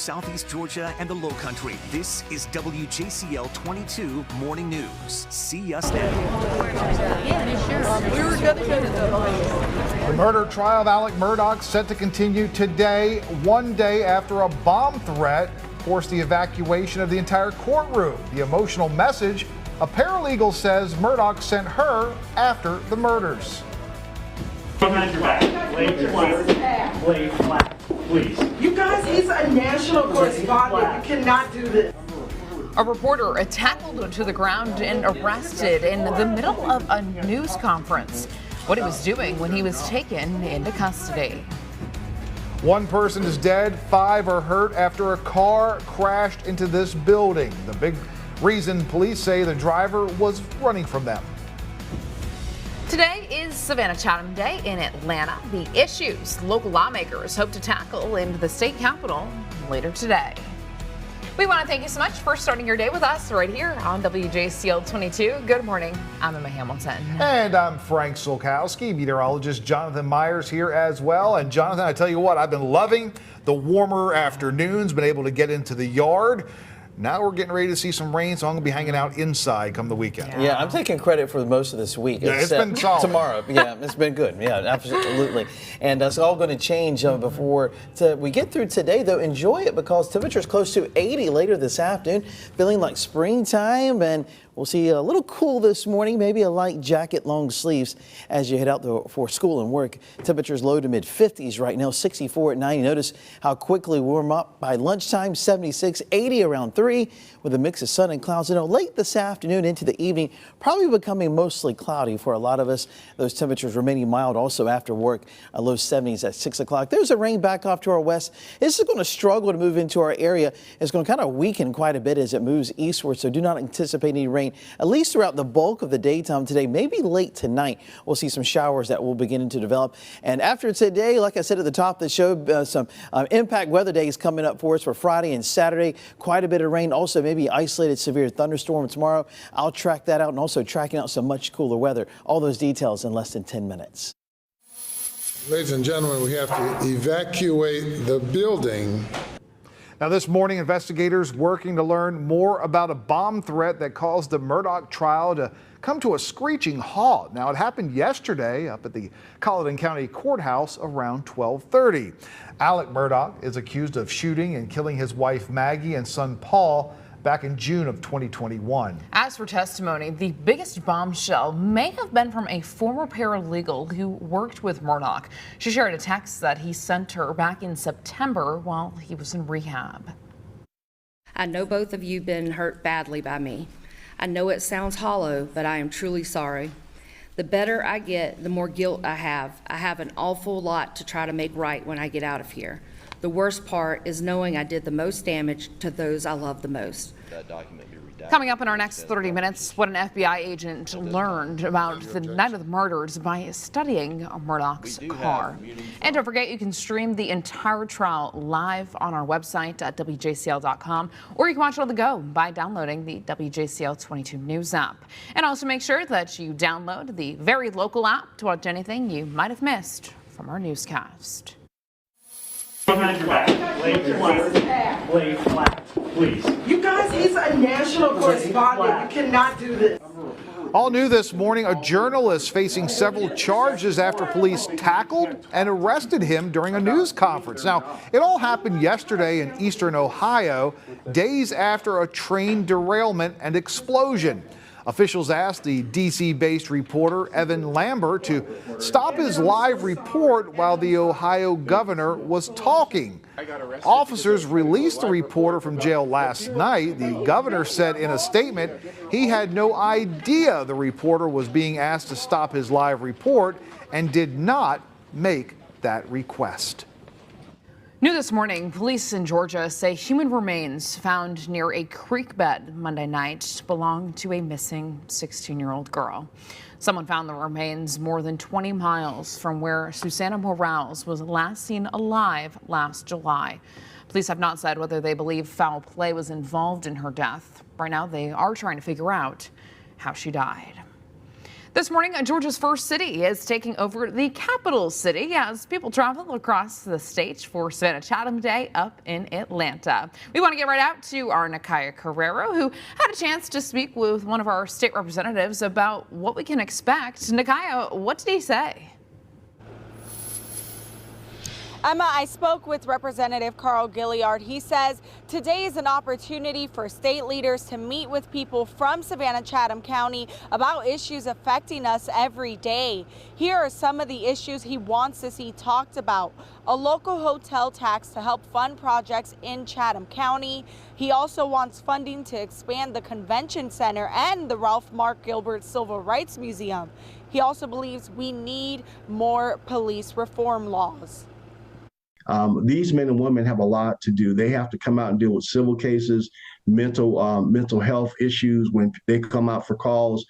Southeast Georgia and the Lowcountry. This is WJCL 22 Morning News. See us now. The murder trial of Alec Murdaugh set to continue today, one day after a bomb threat forced the evacuation of the entire courtroom. The emotional message, a paralegal says Murdaugh sent her after the murders. Behind your back. Lay flat, please. You guys, he's a national correspondent. You cannot do this. A reporter tackled to the ground and arrested in the middle of a news conference. What he was doing when he was taken into custody. One person is dead, 5 are hurt after a car crashed into this building. The big reason police say the driver was running from them. Today is Savannah Chatham Day in Atlanta. The issues local lawmakers hope to tackle in the state capitol later today. We want to thank you so much for starting your day with us right here on WJCL 22. Good morning. I'm Emma Hamilton. And I'm Frank Solkowski. Meteorologist Jonathan Myers here as well. And Jonathan, I tell you what, I've been loving the warmer afternoons, been able to get into the yard. Now we're getting ready to see some rain, so I'm going to be hanging out inside come the weekend. Yeah, I'm taking credit for most of this week. Yeah, it's been solid. Tomorrow. Yeah, it's been good. Yeah, absolutely. And that's all going to change before we get through today, though. Enjoy it because temperatures close to 80 later this afternoon. Feeling like springtime, and we'll see a little cool this morning, maybe a light jacket, long sleeves as you head out for school and work. Temperatures low to mid 50s right now, 64 at 90. Notice how quickly we warm up by lunchtime, 76, 80 around 3 with a mix of sun and clouds. Late this afternoon into the evening, probably becoming mostly cloudy for a lot of us. Those temperatures remaining mild also after work, low 70s at 6 o'clock. There's a rain back off to our west. This is going to struggle to move into our area. It's going to kind of weaken quite a bit as it moves eastward, so do not anticipate any rain, at least throughout the bulk of the daytime today. Maybe late tonight, we'll see some showers that will begin to develop. And after today, like I said at the top of the show, some impact weather days coming up for us for Friday and Saturday. Quite a bit of rain, also maybe isolated severe thunderstorm tomorrow. I'll track that out, and also tracking out some much cooler weather. All those details in less than 10 minutes. Ladies and gentlemen, we have to evacuate the building. Now this morning, investigators working to learn more about a bomb threat that caused the Murdaugh trial to come to a screeching halt. Now it happened yesterday up at the Colleton County Courthouse around 12:30. Alec Murdaugh is accused of shooting and killing his wife Maggie and son Paul back in June of 2021. As for testimony, the biggest bombshell may have been from a former paralegal who worked with Murdaugh. She shared a text that he sent her back in September while he was in rehab. I know both of you been hurt badly by me. I know it sounds hollow, but I am truly sorry. The better I get, the more guilt I have. I have an awful lot to try to make right when I get out of here. The worst part is knowing I did the most damage to those I love the most. Coming up in our next 30 minutes, what an FBI agent learned about the night of the murders by studying Murdaugh's car. And don't forget, you can stream the entire trial live on our website at WJCL.com, or you can watch it on the go by downloading the WJCL 22 News app. And also make sure that you download the Very Local app to watch anything you might have missed from our newscast. Behind your back. Lay flat, please. You guys, he's a national correspondent. You cannot do this. All new this morning, a journalist facing several charges after police tackled and arrested him during a news conference. Now, it all happened yesterday in eastern Ohio, days after a train derailment and explosion. Officials asked the D.C.-based reporter Evan Lambert to stop his live report while the Ohio governor was talking. Officers released the reporter from jail last night. The governor said in a statement he had no idea the reporter was being asked to stop his live report and did not make that request. New this morning, police in Georgia say human remains found near a creek bed Monday night belong to a missing 16-year-old girl. Someone found the remains more than 20 miles from where Susanna Morales was last seen alive last July. Police have not said whether they believe foul play was involved in her death. Right now, they are trying to figure out how she died. This morning, Georgia's first city is taking over the capital city as people travel across the state for Savannah Chatham Day up in Atlanta. We want to get right out to our Nakaya Carrero, who had a chance to speak with one of our state representatives about what we can expect. Nakaya, what did he say? Emma, I spoke with Representative Carl Gilliard. He says today is an opportunity for state leaders to meet with people from Savannah Chatham County about issues affecting us every day. Here are some of the issues he wants to see talked about. A local hotel tax to help fund projects in Chatham County. He also wants funding to expand the convention center and the Ralph Mark Gilbert Civil Rights Museum. He also believes we need more police reform laws. These men and women have a lot to do. They have to come out and deal with civil cases, mental health issues when they come out for calls,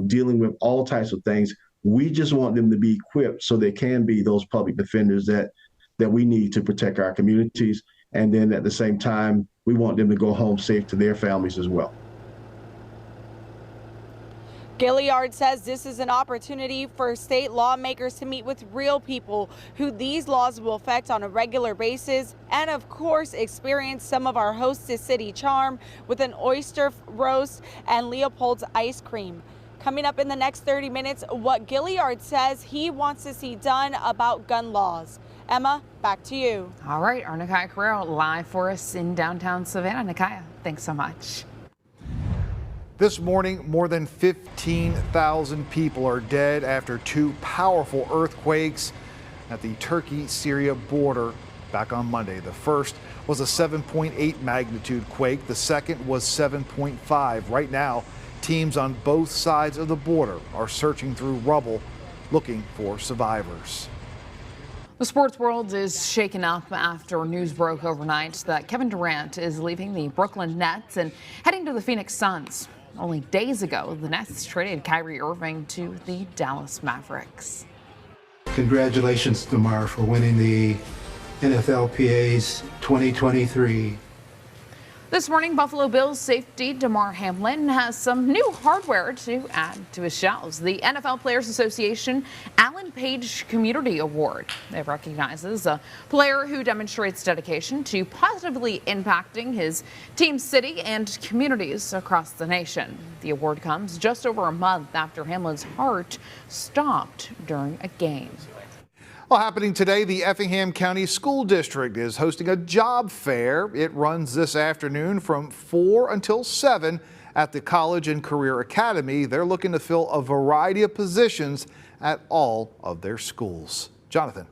dealing with all types of things. We just want them to be equipped so they can be those public defenders that we need to protect our communities. And then at the same time, we want them to go home safe to their families as well. Gilliard says this is an opportunity for state lawmakers to meet with real people who these laws will affect on a regular basis and, of course, experience some of our Hostess City charm with an oyster roast and Leopold's ice cream. Coming up in the next 30 minutes, what Gilliard says he wants to see done about gun laws. Emma, back to you. All right, our Nakaya Carrero live for us in downtown Savannah. Nakaya, thanks so much. This morning, more than 15,000 people are dead after two powerful earthquakes at the Turkey-Syria border back on Monday. The first was a 7.8 magnitude quake. The second was 7.5. Right now, teams on both sides of the border are searching through rubble, looking for survivors. The sports world is shaken up after news broke overnight that Kevin Durant is leaving the Brooklyn Nets and heading to the Phoenix Suns. Only days ago, the Nets traded Kyrie Irving to the Dallas Mavericks. Congratulations, DeMar, for winning the NFLPA's 2023. This morning, Buffalo Bills safety Damar Hamlin has some new hardware to add to his shelves. The NFL Players Association Alan Page Community Award. It recognizes a player who demonstrates dedication to positively impacting his team, city, and communities across the nation. The award comes just over a month after Hamlin's heart stopped during a game. Well, happening today, the Effingham County School District is hosting a job fair. It runs this afternoon from 4 until 7 at the College and Career Academy. They're looking to fill a variety of positions at all of their schools. Jonathan.